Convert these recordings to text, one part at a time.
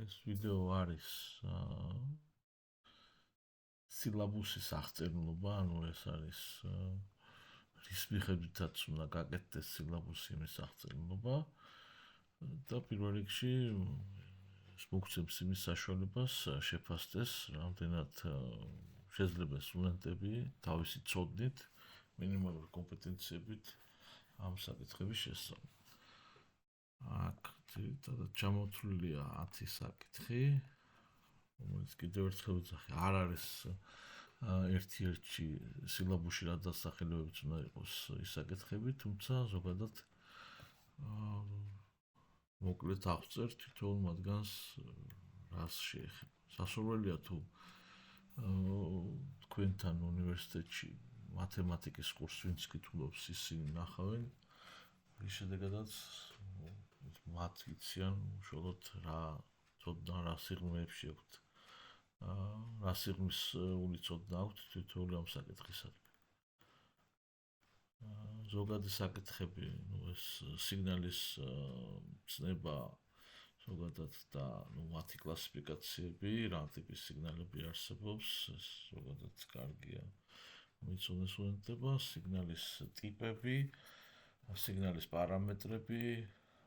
ეს ვიდეო არის სილაბუსის აღწერილობა, ანუ ეს არის რის მიხედვითაც უნდა გაკეთდეს სილაბუსი იმის აღწერილობა და პირველ რიგში მოგცემს იმის საშუალებას შეფასდეს რამდენად შეიძლება სტუდენტები თავისი ცოდნით, მინიმალური კომპეტენციებით ამ საკითხების შესწავლით. აქ ძირითადად ჩამოთვლილია 10 საკითხი, რომელიც კიდევ ერთხელ ვიძახი, არ არის ერთი-ერთი სილაბუსში რა დასახელებებიც უნდა იყოს ის საკითხები, თუმცა ზოგადად მოკლედ აღწერ თითოეულ მათგანს რას შეეხება. სასურველია თუ თქვენთან უნივერსიტეტში მათემატიკის კურსს ვინც კითხულობს ისინი ნახავენ, რის შედეგადაც მათ იციან უშუალოდ რა ცოდნა რა სიღრმეებში აქვთ. რა სიღრმისეული ცოდნა აქვთ თითოეული ამ საკითხისადმი. ზოგადი საკითხები, ეს სიგნალის ცნება ზოგადად და მათი კლასიფიკაციები, რა ტიპის სიგნალები არსებობს, ეს ზოგადად კარგია. მიცოდეს სტუდენტებმა სიგნალის ტიპები, სიგნალის პარამეტრები,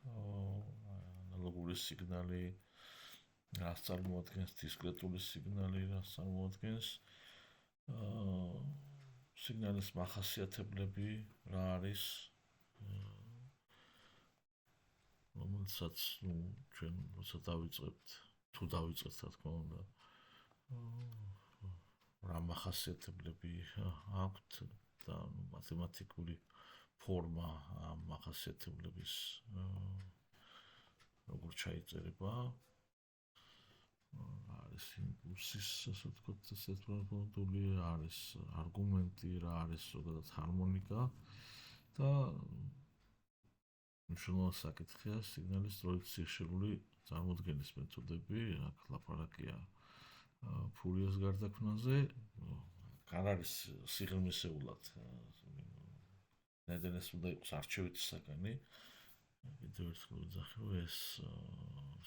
ანალოგური სიგნალი, რას წარმოადგენს დისკრეტული სიგნალი, რას წარმოადგენს სიგნალის მახასიათებლები, რა არის, რომელსაც ჩვენ როცა დავიწყებთ, თუ დავიწყებთ, რა თქმა უნდა, რა მახასიათებლები აქვთ და მათემატიკური ფორმა ამ მახასიათებლების როგორ ჩაიწერება, არის იმპულსის, ასე ვთქვათ, სეტმენტული, არის არგუმენტი, რა არის ზოგადად ჰარმონიკა და მნიშვნელოვანი საკითხია სიგნალის დროებით სიხშირული წარმოდგენის მეთოდები, აქ ლაპარაკია ფურიეს გარდაქმნაზე, არ არის სიღრმისეულად ნედლეს უნდა იყოს არჩევითი საგანი. კიდევ ერთხელ ვიძახი, რომ ეს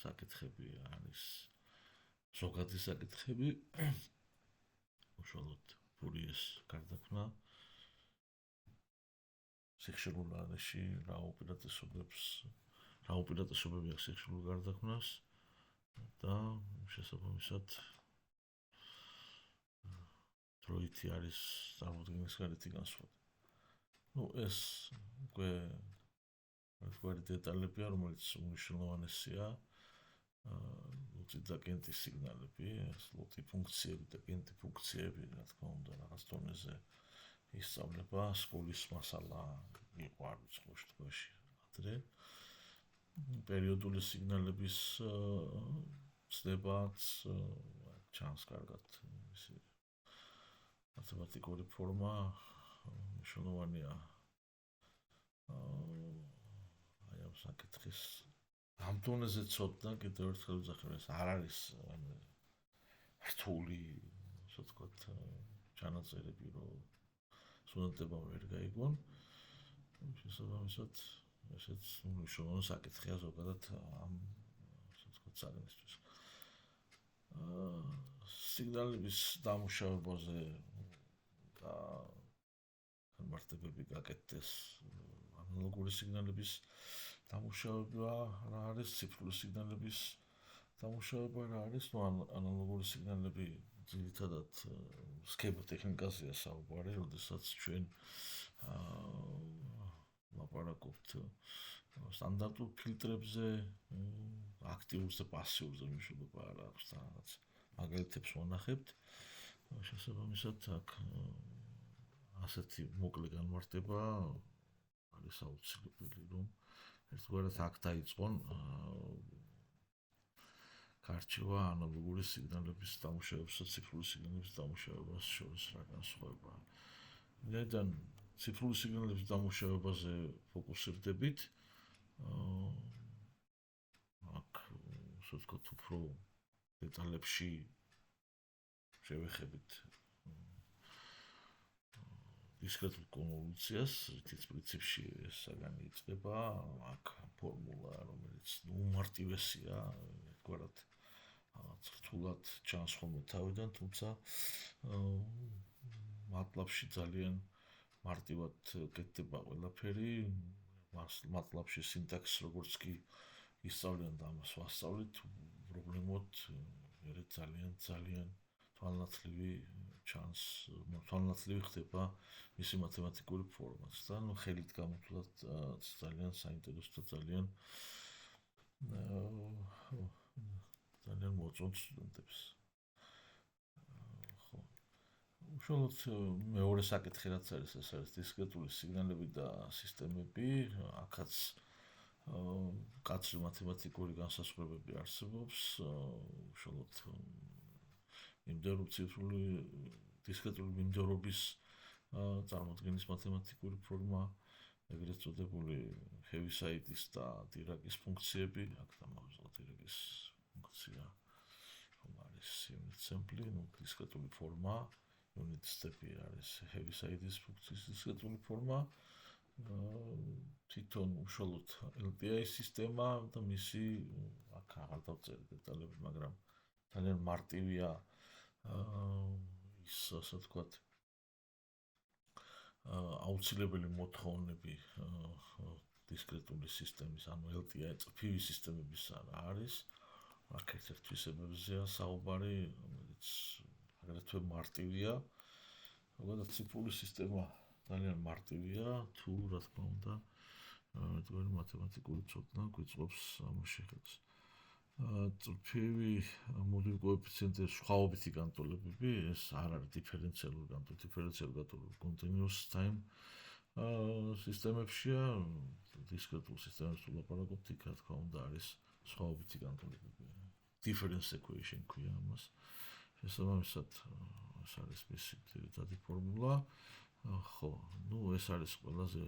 საკითხები არის ზოგადი საკითხები, უშუალოდ ფურიეს გარდაქმნა სიხშირულ არეში რა უპირატესობები აქვს სიხშირულ გარდაქმნას და შესაბამისად დროითი არის წარმოდგენის გარეთი განსხვავება. ეს უკვე ერთგვარი დეტალებია, რომელიც უმნიშვნელოვანესია ლოტი და კენტის სიგნალები, ეს ლოტი ფუნქციები და კენტი ფუნქციები, რა თქმა უნდა, რაღაც დონეზე ისწავლება, სკოლის მასალა იყო არ ვიცი ხო შემთხვევაში ადრე. პერიოდული სიგნალების ცნებაც ჩანს კარგად ისე მათემატიკური ფორმა მნიშვნელოვანია აი ამ საკითხის ამ დონეზე ცოდნა კიდევ ერთხელ ვიძახი, ეს არ არის რთული, ასე ვთქვათ, ჩანაწერები, რომ სტუდენტებმა ვერ გაიგონ. შესაბამისად, ესეც მნიშვნელოვანი საკითხია ზოგადად ამ, ასე ვთქვათ, საგნისთვის. სიგნალების დამუშავებაზე და განმარტებები გაკეთდეს ანალოგური სიგნალების დამუშავება რა არის, ციფრული სიგნალების დამუშავება რა არის, ანალოგური სიგნალები ძირითადად სქემატექნიკაზეა საუბარი, როდესაც ჩვენ ლაპარაკობთ სტანდარტულ ფილტრებზე, აქტიურზე და პასიურზე მნიშვნელობა არ აქვს და რაღაც მაგალითებს ვანახებთ. შესაბამისად, აქ ასეთი მოკლე განმარტება არის აუცილებელი, რომ ერთგვარად აქ დაიწყონ გარჩევა ანალოგური სიგნალების დამუშავებასა და ციფრული სიგნალების დამუშავებას შორის რა განსხვავებაა. ვინაიდან ციფრული სიგნალების დამუშავებაზე ფოკუსირდებით, აქ ასე ვთქვათ, უფრო დეტალებში შევეხებით დისკრეტულ კონვოლუციას, რის პრინციპში ეს საგანი იწყება, აქ ფორმულა, რომელიც უმარტივესია, ერთგვარად რთულად ჩანს ხოლმე თავიდან, თუმცა MATLAB-ში ძალიან მარტივად კეთდება ყველაფერი. MATLAB-ში სინტაქსს როგორც კი ისწავლიან და ამას ვასწავლით, პრობლემოდ ძალიან თვალნათლივი ჩანს, თვალნათლივი ხდება მისი მათემატიკური ფორმაც და ხელით გამოთვლად ძალიან საინტერესო და ძალიან მოწონთ სტუდენტებს. ხო. უშუალოდ მეორე საკითხი რაც არის, ეს არის დისკრეტული სიგნალები და სისტემები, აქაც კაცრი მათემატიკური განსაზღვრებები არსებობს, უშუალოდ მიმდევრული დისკრეტული მიმდევრობის წარმოქმნის მათემატიკური ფორმა, ეგრეთ წოდებული ჰევისაიდის და დირაკის ფუნქციები, აქ დამავიწყოთ დირაკის ფუნქცია, რომ არის unit sample, დისკრეტული ფორმა, unit step-ი არის ჰევისაიდის ფუნქციის დისკრეტული ფორმა, თვითონ უშუალოდ LTI სისტემა და მისი აქ აღარ დავწერე დეტალები, მაგრამ ძალიან მარტივია ის ასე ვთქვათ აუცილებელი მოთხოვნები დისკრეტული სისტემის, ანუ LTI წრფივი სისტემების არის. აქ ერთ-ერთ თვისებებზეა საუბარი, რომელიც აგრეთვე მარტივია. ზოგადად ციფრული სისტემა ძალიან მარტივია, თუ რა თქმა უნდა თქვენი მათემატიკური ცოდნა გვიწყობს ამის შეხედვას. წრფივი მოდული კოეფიციენტების სხვაობითი განტოლებები, ეს არ არის დიფერენციალური განტოლება, დიფერენციალური განტოლება continuous time სისტემებშია, დისკრეტულ სისტემებს თუ ლაპარაკობთ, იქ რა თქმა უნდა არის სხვაობითი განტოლებები. Difference equation ქვია ამას. შესაბამისად, ეს არის მისი ძირითადი ფორმულა. ხო, ეს არის ყველაზე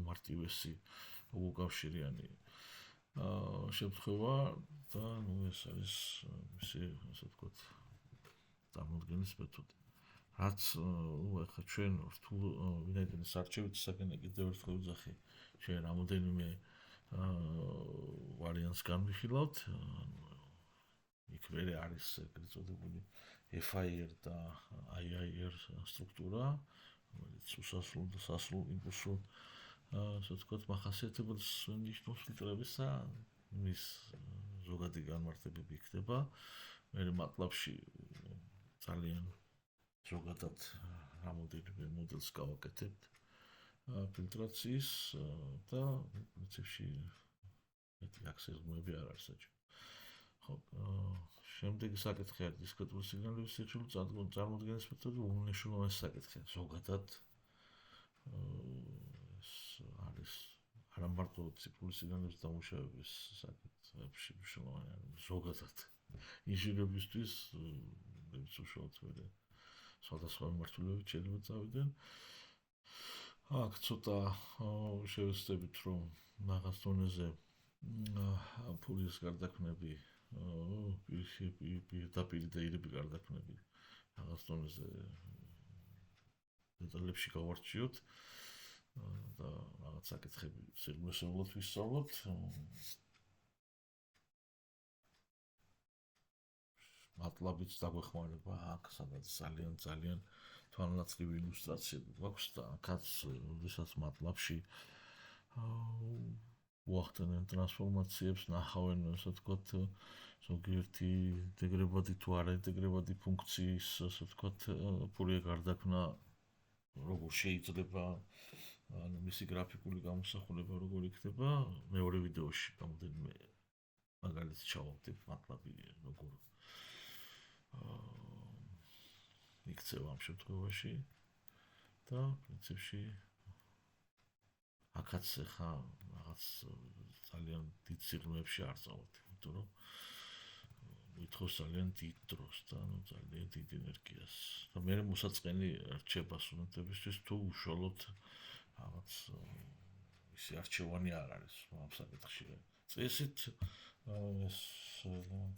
მარტივესი უკავშირიანი შემთხვევა და ეს არის მისი, ასე ვთქვათ, წარმოქმნის მეთოდი. რაც ეხლა ჩვენ რთულ ვინაიდან ეს არჩევით საკენე კიდევ ერთხელ ვიძახი, ჩვენ რამოდენიმე ვარიანტს განვიხილავთ, იქ ვერ არის ეგრეთ წოდებული FIR და IIR სტრუქტურა, რომელიც უსასრულო და სასრულო იმპულსურ ასე ვთქვათ, მახასიათებელს ნიშნავს ფილტრებისა, მის ზოგადი განმარტებები იქნება. მე MATLAB-ში ძალიან ზოგადად რამოდენიმე მოდელს გავაკეთებთ ფილტრაციის და პრინციპში მეტი აქსესმოები არ არის საჭირო. ხო, შემდეგი საკითხი არის დისკრეტული სიგნალების სიჩულის წარმოქმნის მეთოდი, უმნიშვნელოვანესი საკითხია ზოგადად არის არა მარტო ციფრული სიგნალების დამუშავების საკითხებში მნიშვნელოვანი არის ზოგადად ინჟინერებისთვის, რომლებიც უშუალოდ სხვადასხვა მიმართულებით შეიძლება წავიდნენ. აქ ცოტა შევეცდებით, რომ რაღაც დონეზე ფურის გარდაქმნები, პირდაპირ და ირები გარდაქმნები რაღაც დონეზე დეტალებში გავარჩიოთ და რაღაც საკითხები სერიოზულად ვისწავლოთ. MATLAB-იც დაგვეხმარება აქ, სადაც ძალიან თვალნათლივი ილუსტრაციები გვაქვს და აქაც, როდესაც MATLAB-ში უახდენენ ტრანსფორმაციებს, ნახავენ, ასე ვთქვათ, ზოგიერთი ინტეგრებადი თუ არაინტეგრებადი ფუნქციის, ასე ვთქვათ, ფურიერ გარდაქმნა როგორ შეიძლება, ანუ მისი გრაფიკული გამოსახულება როგორ იქნება, მეორე ვიდეოში რამოდენიმე მაგალითს ჩავავდებ MATLAB-ი როგორ იქცევა ამ შემთხვევაში და პრინციპში აქაც ხა რაღაც ძალიან დიდ სიღრმეებში არ წავედი, იმიტომ რომ ვითხოვს ძალიან დიდ დროს და ძალიან დიდ ენერგიას. და მე მოსაწყენი რჩება სტუდენტებისთვის თუ უშუალოდ რაღაც ისი არჩევანი არ არის ამ საკითხში. წესით ეს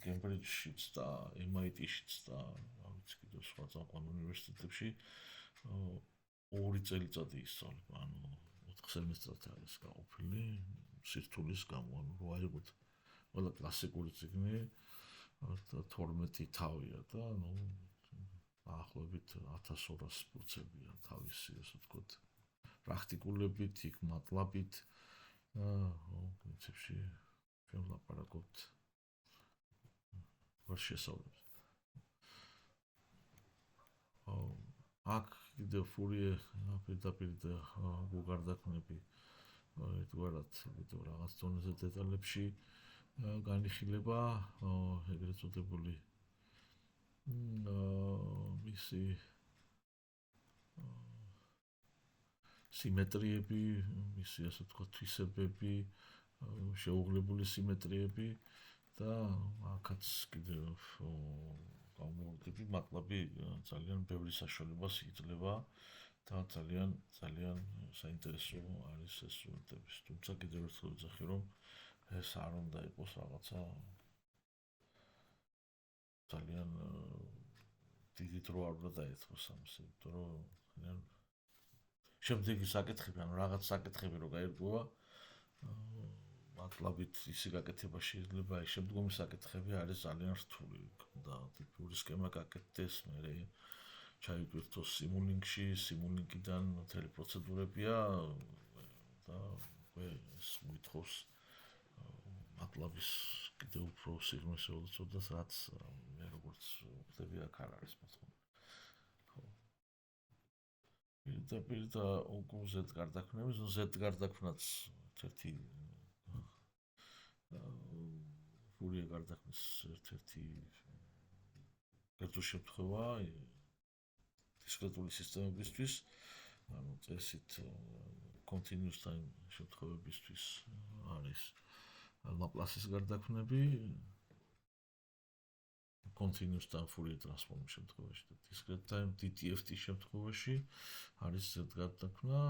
კემბრიჯშიც და MIT-შიც და ვიცი კიდევ სხვა წამყვან უნივერსიტეტებში 2 წელიწადი ისწავლება, ანუ 4 სემესტრად არის გაყოფილი სირთულის გამო, ანუ რო აიღოთ ყველა კლასიკური წიგნი 12 თავია და ნუ დაახლოებით 1200 პროცენტია თავისი, ასე ვთქვათ, პრაქტიკულებით, იქ მატლაბით პრინციპში ჩვენ ვლაპარაკობთ ვარ შესავლებს. აქ კიდევ ფურიე პირდაპირ გუგარდაქმნები ერთგვარად კიდევ რაღაც დონეზე დეტალებში განიხილება ეგრეთ წოდებული მისი სიმეტრიები, მისი ასე ვთქვათ თვისებები, შეუღლებული სიმეტრიები და აქაც კიდევ გამოვიდები მატლაბი ძალიან ბევრი საშუალებას იძლევა და ძალიან საინტერესო არის ეს სტუდენტების. თუმცა კიდევ ერთხელ ვეძახი, რომ ეს არ უნდა იყოს რაღაცა ძალიან დიდი დრო არ უნდა დაეწყოს ამაზე, იმიტომ რომ შემდეგი საკითხები, ანუ რაღაც საკითხები რო გაირკვევა, მატლაბით ისი გაკეთება შეიძლება, აი შემდგომი საკითხები არის ძალიან რთული და ტიპური სქემა გაკეთდეს, მე ჩაიკვირთოს სიმულინგში, სიმულინგიდან მთელი პროცედურებია და ეს მოითხოვს მატლაბის კიდევ უფრო სიღრმის ელოცებას, რაც მე როგორც ვხდები აქ არ არის მოთხოვნა. პირდაპირ და უკუზ გარდაქმნების, Z გარდაქმნაც ერთ-ერთი ფურიე გარდაქმნის ერთ-ერთი კერძო შემთხვევა დისკრეტული სისტემებისთვის, ანუ წესით continuous time შემთხვევებისთვის არის ლაპლასის გარდაქმნები continuous time Fourier transform შემთხვევაში და discrete time DTFT შემთხვევაში არის Z გარდაქმნა,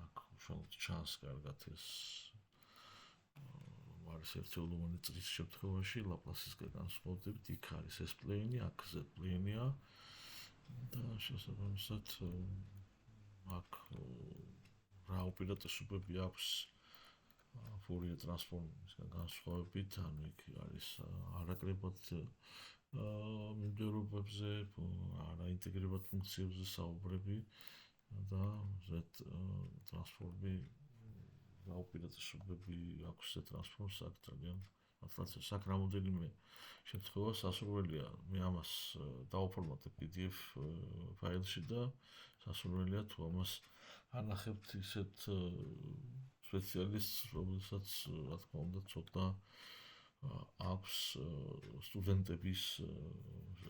აქ უშუალოდ ჩანს კარგად ეს არის ერთეულოვანი წრის შემთხვევაში ლაპლასისგან განსხვავებით, იქ არის S პლეინი, აქ Z პლეინია და შესაბამისად აქ რა უპირატესობები აქვს Fourier transform-ისგან განსხვავებით, ანუ იქ არის არაკრებად მიმდევრობებზე, არაინტეგრირებად ფუნქციებზე საუბრები და Z transform-ი რა უპირატესობები აქვს Z transform-ს აქ ძალიან მართლაც აქ რამოდენიმე შემთხვევა სასურველია, მე ამას დავაფორმატებ PDF ფაილში და სასურველია თუ ამას ანახებთ ისეთ სპეციალისტს, რომელსაც რა თქმა უნდა ცოტა აქვს სტუდენტების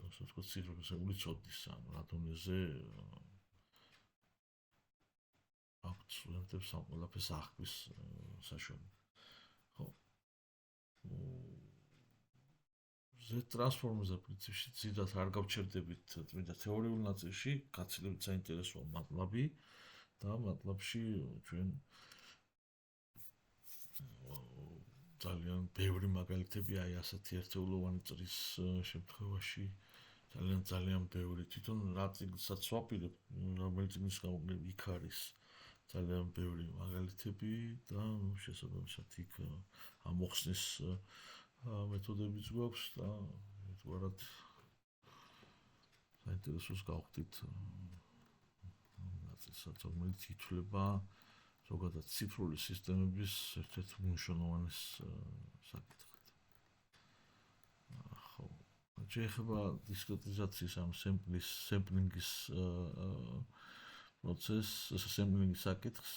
ასე ვთქვათ სიღრმისეული ცოდნის, ანუ რა დონეზე აქვს სტუდენტებს ამ ყველაფერს აღქვის საშუალება. ხო. Z transform-ზე პრინციპში ძირად არ გავჩერდებით წმინდა თეორიულ ნაწილში, გაცილებით საინტერესოა MATLAB-ი და MATLAB-ში ჩვენ ძალიან ბევრი მაგალითები აი ასეთი ერთეულოვანი წრის შემთხვევაში ძალიან ბევრი თვითონ რა წიგნსაც ვაპირებ, რომელიც წიგნის გამოგონები იქ არის ძალიან ბევრი მაგალითები და შესაბამისად იქ ამოხსნის მეთოდებიც გვაქვს და ერთგვარად საინტერესოს გავხდით ნაწილსაც, რომელიც ითვლება ზოგადად ციფრული სისტემების ერთ-ერთ მნიშვნელოვანეს საკითხად. ხო, შეეხება დისკრეტიზაციის ამ სემპლინგის პროცესს, სემპლინგის საკითხს,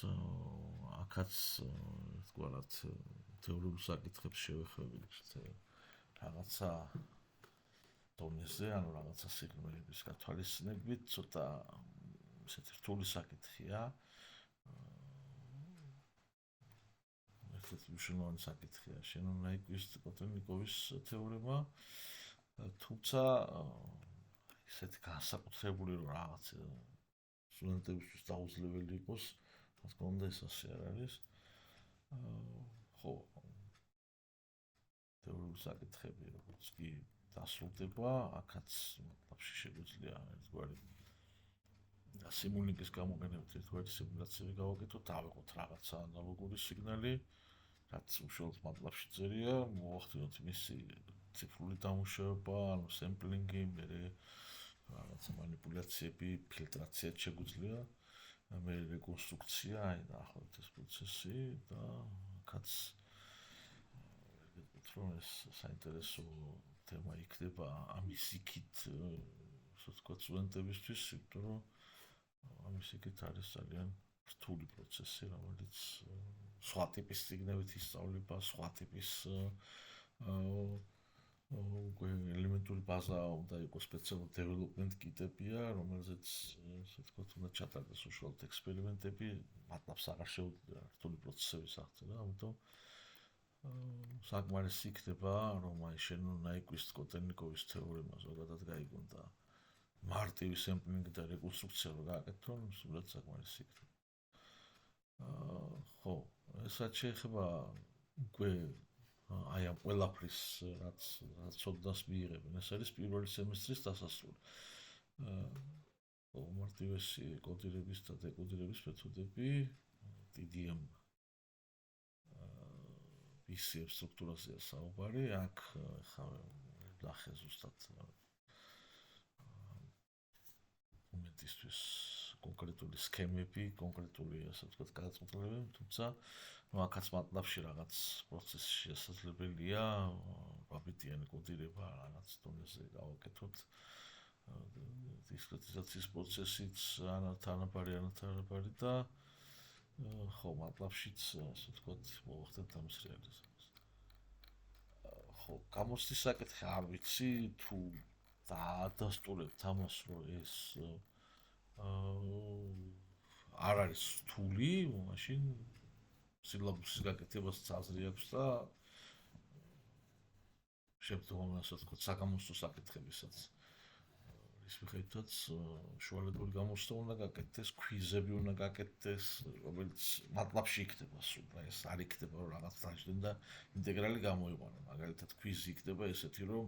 აქაც ერთგვარად თეორიულ საკითხებს შევეხმებით რაღაცა დონეზე, ანუ რაღაცა სიგნალების გათვალისწინებით, ცოტა ესეთი რთული საკითხია. ერთ-ერთი მნიშვნელოვანი საკითხია შენონ-ნაიკვist კოტელნიკოვის თეორემა, თუმცა ესეთი განსაკუთრებული რომ რაღაც სტუდენტებისთვის დაუძლეველი იყოს, რა თქმა უნდა ეს ასე არ არის. ხო, თეორიული საკითხები როგორც კი დასრულდება, აქაც MATLAB-ში შეგვიძლია ერთგვარი სიმულინგის გამოყენებით ერთგვარი სიმულაციები გავაკეთოთ, დავიღოთ რაღაცა ანალოგური სიგნალი, რაც უშუალოდ MATLAB-ში წერია, მოვახდინოთ მისი ციფრული დამუშავება, ანუ სემპლინგი, მერე რაღაცა манипуляციები, ფილტრაციაც შეგვიძლია, მერე რეკონსტრუქცია, აი ნახოთ ეს პროცესი და კაც რომ ეს საინტერესო თემა იქნება ამის იქით, ასე ვთქვათ, სტუდენტებისთვის, იმიტომ რომ ამის იქით არის ძალიან რთული პროცესი, რომელიც სხვა ტიპის წიგნებით ისწავლება, სხვა ტიპის უკვე ელემენტური ბაზა უნდა იყოს, სპეციალური დეველოპმენტ კიტებია, რომელზეც, ასე ვთქვათ, უნდა ჩატარდეს უშუალოდ ექსპერიმენტები, MATLAB-ს აღარ შეუძლია რთული პროცესების აღწერა, ამიტომ საკმარისი იქნება, რომ აი შენ ნაიკვის კოტელნიკოვის თეორემა ზოგადად გაიგონ და მარტივი სემპლინგი და რეკონსტრუქცია რო გააკეთონ, სულად საკმარისი იქნება. ხო, ესაც შეეხება უკვე აი ამ ყველაფრის რაც ცოდნას მიიღებენ, ეს არის პირველი სემესტრის დასასრული. მარტივესი კოდირების და დეკოდირების მეთოდები, TDM PCF სტრუქტურაზეა საუბარი, აქ ხა ნახე ზუსტად მომენტისთვის კონკრეტული სქემები, კონკრეტული ასე ვთქვათ გადაწყვეტილებები, თუმცა აქაც MATLAB-ში რაღაც პროცესი შესაძლებელია, ბაბიტიანი კოდირება რაღაც დონეზე გავაკეთოთ. დისკრეტიზაციის პროცესიც თანაბარი და ხო, MATLAB-შიც ასე ვთქვათ, მოვახდენთ ამის რეალიზებას. ხო, გამოცდის საკითხი არ ვიცი თუ დაადასტურებთ ამას, რომ ეს არ არის რთული, მაშინ სილაბუსის გაკეთებას აზრი აქვს და შემდგომ ასე ვთქვათ, საგამოცდო საკითხებისაც ის მიხედვითაც შუალედური გამოცდა უნდა გაკეთდეს, ქვიზები უნდა გაკეთდეს, რომელიც MATLAB-ში იქნება სულ, ეს არ იქნება რომ რაღაც დაждენ და ინტეგრალი გამოიყვანო. მაგალითად, ქვიზი იქნება ესეთი, რომ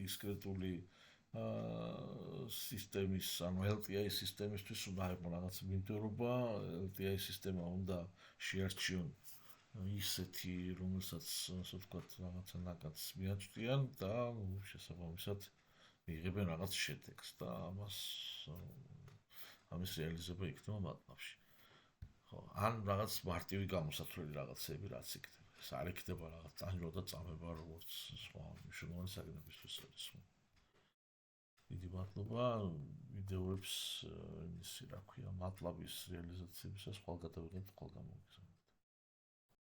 დისკრეტული სისტემის, ანუ LTI სისტემისთვის უნდა იყოს რაღაც მიმდევრობა, LTI სისტემა უნდა შეარჩიონ ისეთი, რომელსაც ასე ვთქვათ, რაღაცა ნაკადს მიაწვდიან და შესაბამისად მიიღებენ რაღაც შედეგს და ამის რეალიზება იქნება MATLAB-ში. ხო, ან რაღაც მარტივი გამოსათვლელი რაღაცები რაც იქნება. ეს არ იქნება რაღაც წანჯვა და წამება როგორც სხვა მნიშვნელოვანი საგნებისთვის არის. დიდი მადლობა ვიდეოებს იმისი, რა ქვია, MATLAB-ის რეალიზაციებისას ხვალ გადავიღეთ, ხვალ გამოვიგზავნეთ.